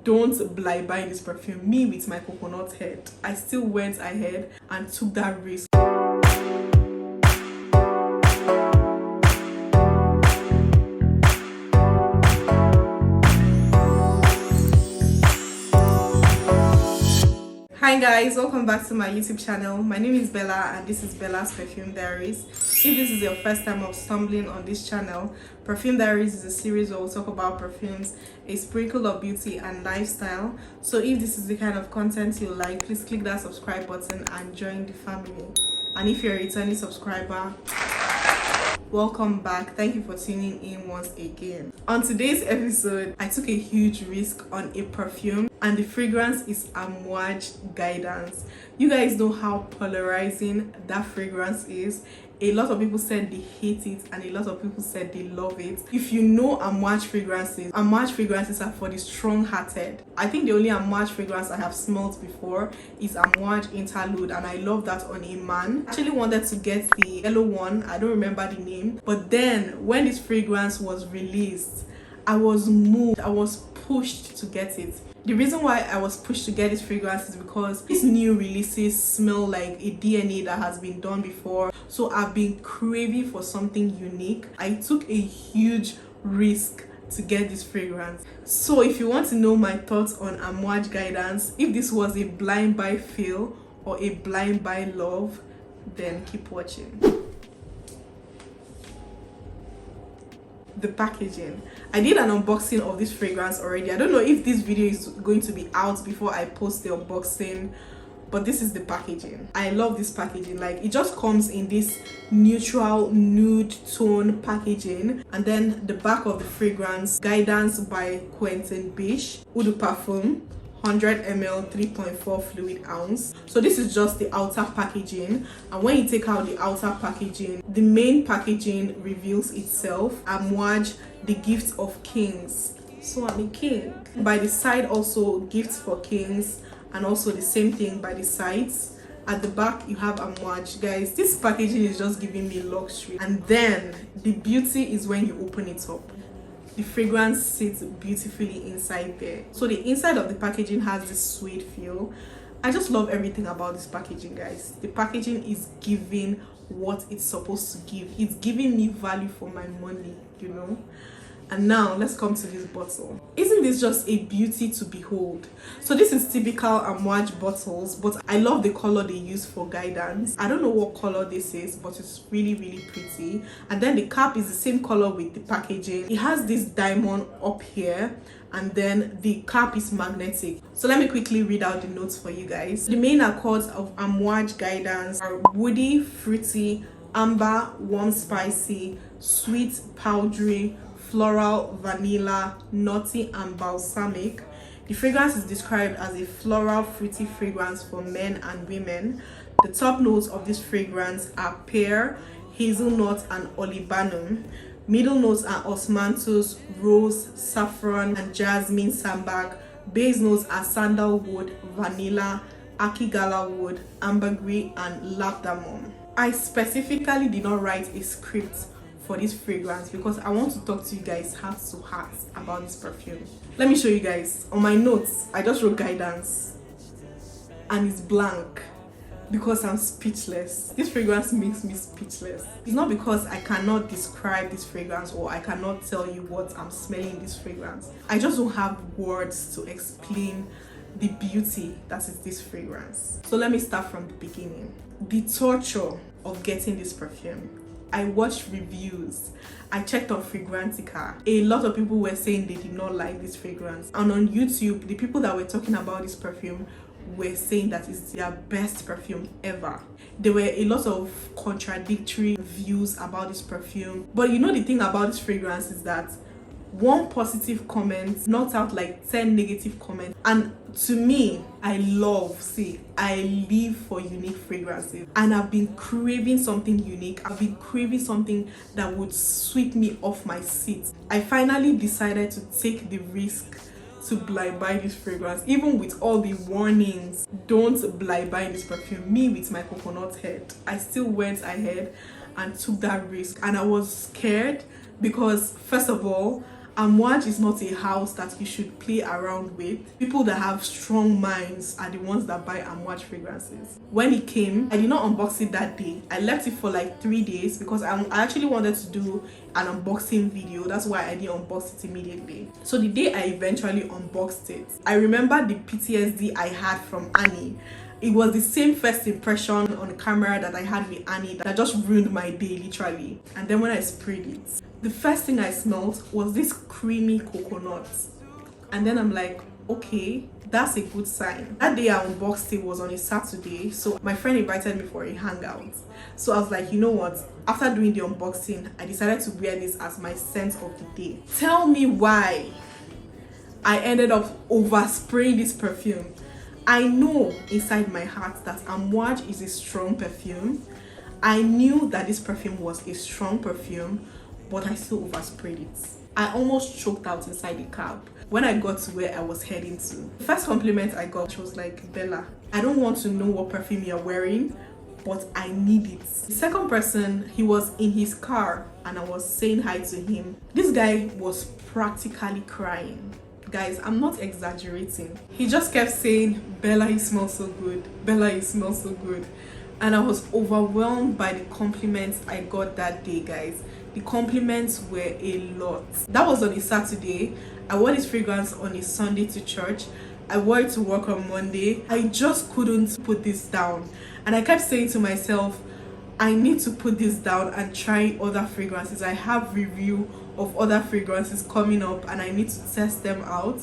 don't blind buy this perfume. Me with my coconut head, I still went ahead and took that risk. Hi guys, welcome back to my YouTube channel. My name is Bella and this is Bella's Perfume Diaries. If this is your first time of stumbling on this channel, Perfume Diaries is a series where we'll talk about perfumes, a sprinkle of beauty and lifestyle. So if this is the kind of content you like, please click that subscribe button and join the family. And if you're a returning subscriber, welcome back. Thank you for tuning in once again. On today's episode, I took a huge risk on a perfume and the fragrance is Amouage Guidance. You guys know how polarizing that fragrance is. A lot of people said they hate it and a lot of people said they love it. If you know Amouage fragrances are for the strong-hearted. I think the only Amouage fragrance I have smelled before is Amouage Interlude, and I love that on a man. I actually wanted to get the yellow one, I don't remember the name, but then when this fragrance was released, I was moved, I was pushed to get it. The reason why I was pushed to get this fragrance is because these new releases smell like a DNA that has been done before. So I've been craving for something unique. I took a huge risk to get this fragrance. So if you want to know my thoughts on Amouage Guidance, if this was a blind buy fail or a blind buy love, then keep watching. The packaging. I did an unboxing of this fragrance already. I don't know if this video is going to be out before I post the unboxing, but this is the packaging. I love this packaging. Like, it just comes in this neutral nude tone packaging, and then the back of the fragrance, Guidance by Quentin Biche, Eau de Parfum, 100 ml 3.4 fluid ounce. So this is just the outer packaging, and when you take out the outer packaging, the main packaging reveals itself. Amouage, the gift of kings. So I'm a king. By the side also gifts for kings, and also the same thing by the sides. At the back you have Amouage. Guys, this packaging is just giving me luxury. And then the beauty is when you open it up. The fragrance sits beautifully inside there. So the inside of the packaging has this sweet feel. I just love everything about this packaging, guys. The packaging is giving what it's supposed to give. It's giving me value for my money, you know. And now let's come to this bottle. Isn't this just a beauty to behold? So this is typical Amouage bottles, but I love the color they use for Guidance. I don't know what color this is, but it's really pretty. And then the cap is the same color with the packaging. It has this diamond up here, and then the cap is magnetic. So let me quickly read out the notes for you guys. The main accords of Amouage Guidance are woody, fruity, amber, warm, spicy, sweet, powdery, floral, vanilla, nutty, and balsamic. The fragrance is described as a floral, fruity fragrance for men and women. The top notes of this fragrance are pear, hazelnut, and olibanum. Middle notes are osmanthus, rose, saffron, and jasmine sambac. Base notes are sandalwood, vanilla, akigala wood, ambergris, and labdamon. I specifically did not write a script for this fragrance because I want to talk to you guys heart to heart about this perfume. Let me show you guys. On my notes, I just wrote Guidance and it's blank because I'm speechless. This fragrance makes me speechless. It's not because I cannot describe this fragrance or I cannot tell you what I'm smelling in this fragrance. I just don't have words to explain the beauty that is this fragrance. So let me start from the beginning. The torture of getting this perfume. I watched reviews, I checked on Fragrantica. A lot of people were saying they did not like this fragrance, and on YouTube the people that were talking about this perfume were saying that it's their best perfume ever. There were a lot of contradictory views about this perfume, but you know the thing about this fragrance is that one positive comment knocked out like 10 negative comments. And to me, I live for unique fragrances, and I've been craving something unique. I've been craving something that would sweep me off my seat. I finally decided to take the risk to blind buy this fragrance, even with all the warnings. Don't blind buy this perfume. Me with my coconut head, I still went ahead and took that risk, and I was scared because first of all, Amouage is not a house that you should play around with. People that have strong minds are the ones that buy Amouage fragrances. When it came, I did not unbox it that day. I left it for like 3 days because I actually wanted to do an unboxing video. That's why I didn't unbox it immediately. So the day I eventually unboxed it, I remember the PTSD I had from Annie. It was the same first impression on camera that I had with Annie that just ruined my day, literally. And then when I sprayed it, the first thing I smelled was this creamy coconut. And then I'm like, okay, that's a good sign. That day I unboxed it was on a Saturday, so my friend invited me for a hangout. So I was like, you know what? After doing the unboxing, I decided to wear this as my scent of the day. Tell me why I ended up overspraying this perfume. I know inside my heart that Amouage is a strong perfume. I knew that this perfume was a strong perfume, but I still oversprayed it. I almost choked out inside the cab when I got to where I was heading to. The first compliment I got was like, Bella, I don't want to know what perfume you're wearing, but I need it. The second person, he was in his car and I was saying hi to him. This guy was practically crying. Guys, I'm not exaggerating. He just kept saying, Bella, you smell so good. Bella, you smell so good. And I was overwhelmed by the compliments I got that day, guys. The compliments were a lot. That was on a Saturday. I wore this fragrance on a Sunday to church. I wore it to work on Monday. I just couldn't put this down. And I kept saying to myself, I need to put this down and try other fragrances. I have review of other fragrances coming up and I need to test them out,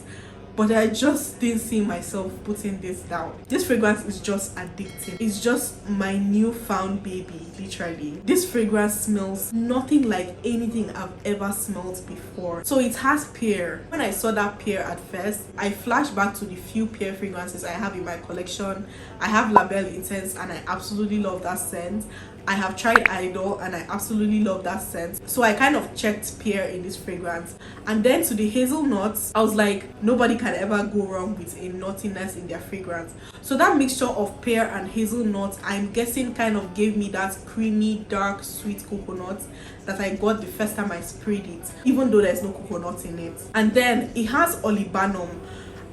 but I just didn't see myself putting this down. This fragrance is just addictive. It's just my newfound baby, literally. This fragrance smells nothing like anything I've ever smelled before. So it has pear. When I saw that pear at first, I flashed back to the few pear fragrances I have in my collection. I have La Belle Intense and I absolutely love that scent. I have tried Idol and I absolutely love that scent. So I kind of checked pear in this fragrance. And then to the hazelnuts, I was like, nobody can ever go wrong with a nuttiness in their fragrance. So that mixture of pear and hazelnut, I'm guessing kind of gave me that creamy, dark, sweet coconut that I got the first time I sprayed it, even though there's no coconut in it. And then it has olibanum.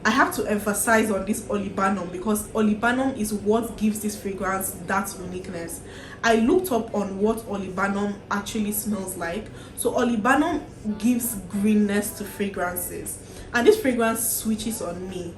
I have to emphasize on this olibanum because olibanum is what gives this fragrance that uniqueness. I looked up on what olibanum actually smells like. So olibanum gives greenness to fragrances, and this fragrance switches on me.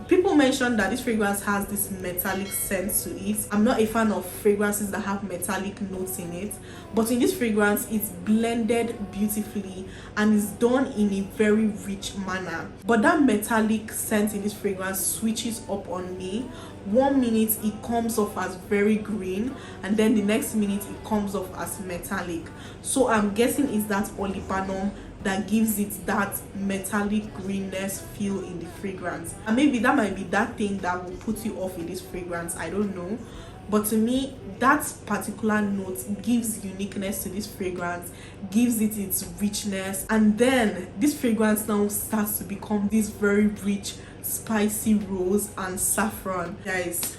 People mention that this fragrance has this metallic scent to it. I'm not a fan of fragrances that have metallic notes in it, but in this fragrance it's blended beautifully and is done in a very rich manner. But that metallic scent in this fragrance switches up on me. 1 minute it comes off as very green and then the next minute it comes off as metallic. So I'm guessing it's that olibanum that gives it that metallic greenness feel in the fragrance, and maybe that might be that thing that will put you off in this fragrance. I don't know, but to me that particular note gives uniqueness to this fragrance, gives it its richness, and then this fragrance now starts to become this very rich spicy rose and saffron. Guys,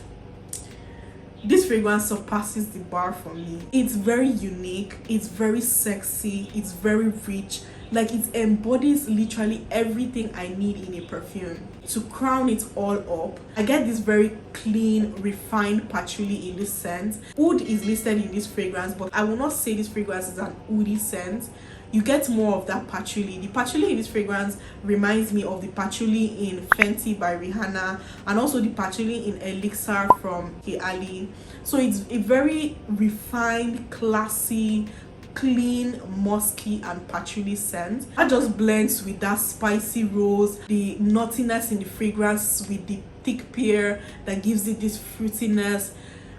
this fragrance surpasses the bar for me. It's very unique, it's very sexy, it's very rich. Like, it embodies literally everything I need in a perfume. To crown it all up, I get this very clean, refined patchouli in this scent. Oud is listed in this fragrance, but I will not say this fragrance is an oudy scent. You get more of that patchouli. The patchouli in this fragrance reminds me of the patchouli in Fenty by Rihanna, and also the patchouli in Elixir from K.Ali. So it's a very refined, classy, clean, musky and patchouli scent that just blends with that spicy rose, the nuttiness in the fragrance with the thick pear that gives it this fruitiness.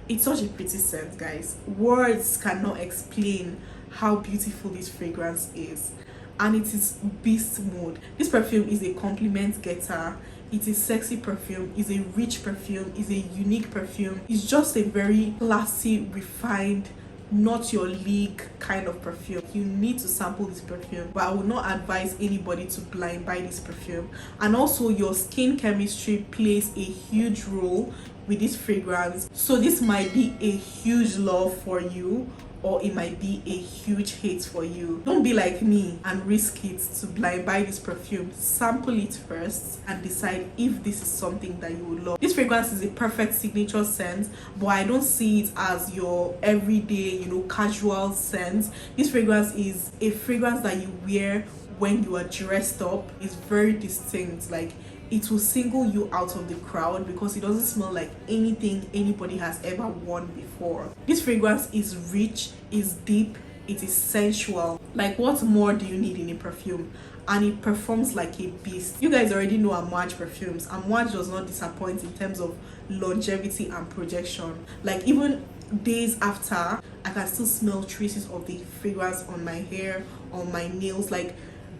It's such a pretty scent, guys. Words cannot explain how beautiful this fragrance is, and it is beast mode. This perfume is a compliment getter. It's a sexy perfume, it's a rich perfume, it's a unique perfume. It's just a very classy, refined, not your league kind of perfume. You need to sample this perfume, but I would not advise anybody to blind buy this perfume. And also your skin chemistry plays a huge role with this fragrance, so this might be a huge love for you, or it might be a huge hit for you. Don't be like me and risk it to blind buy this perfume. Sample it first and decide if this is something that you will love. This fragrance is a perfect signature scent, but I don't see it as your everyday, casual scent. This fragrance is a fragrance that you wear when you are dressed up. It's very distinct. Like, it will single you out of the crowd because it doesn't smell like anything anybody has ever worn before. This fragrance is rich, is deep, it is sensual. Like, what more do you need in a perfume? And it performs like a beast. You guys already know Amouage perfumes. Amouage does not disappoint in terms of longevity and projection. Like, even days after, I can still smell traces of the fragrance on my hair, on my nails. Like,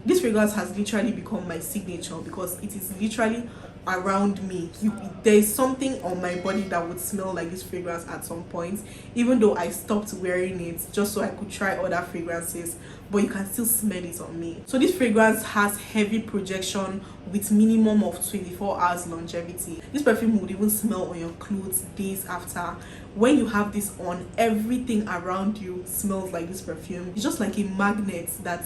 this fragrance has literally become my signature because it is literally around me. There is something on my body that would smell like this fragrance at some point, even though I stopped wearing it just so I could try other fragrances, but you can still smell it on me. So this fragrance has heavy projection with minimum of 24 hours longevity. This perfume would even smell on your clothes days after. When you have this on, everything around you smells like this perfume. It's just like a magnet that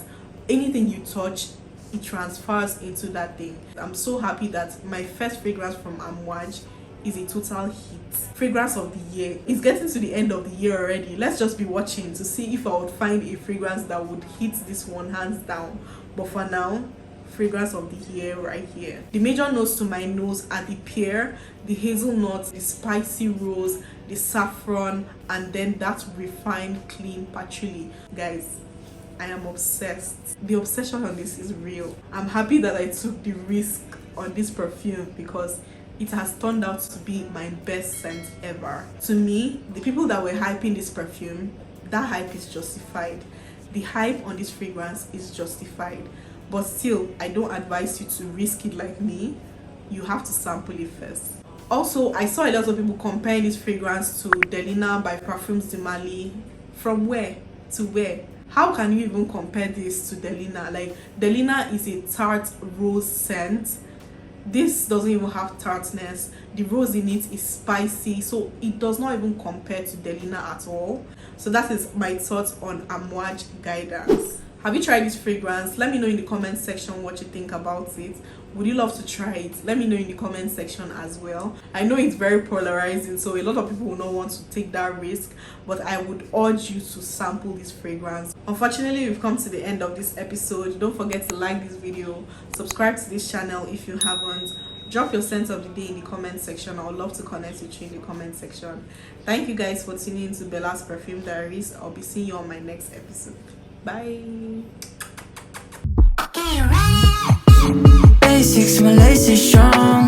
anything you touch, it transfers into that thing. I'm so happy that my first fragrance from Amouage is a total hit. Fragrance of the year. It's getting to the end of the year already. Let's just be watching to see if I would find a fragrance that would hit this one hands down. But for now, fragrance of the year right here. The major notes to my nose are the pear, the hazelnut, the spicy rose, the saffron, and then that refined clean patchouli. Guys, I am obsessed. The obsession on this is real. I'm happy that I took the risk on this perfume because it has turned out to be my best scent ever. To me, the people that were hyping this perfume, that hype is justified. The hype on this fragrance is justified. But still, I don't advise you to risk it like me. You have to sample it first. Also, I saw a lot of people comparing this fragrance to Delina by Parfums de Mali. From where to where? How can you even compare this to Delina? Like, Delina is a tart rose scent. This doesn't even have tartness. The rose in it is spicy, so it does not even compare to Delina at all. So that is my thoughts on Amouage Guidance. Have you tried this fragrance? Let me know in the comment section what you think about it. Would you love to try it? Let me know in the comment section as well. I know it's very polarizing, so a lot of people will not want to take that risk, but I would urge you to sample this fragrance. Unfortunately, we've come to the end of this episode. Don't forget to like this video, subscribe to this channel if you haven't. Drop your scent of the day in the comment section. I would love to connect with you in the comment section. Thank you guys for tuning in to Bella's Perfume Diaries. I'll be seeing you on my next episode. Bye. Basics, my lace is strong.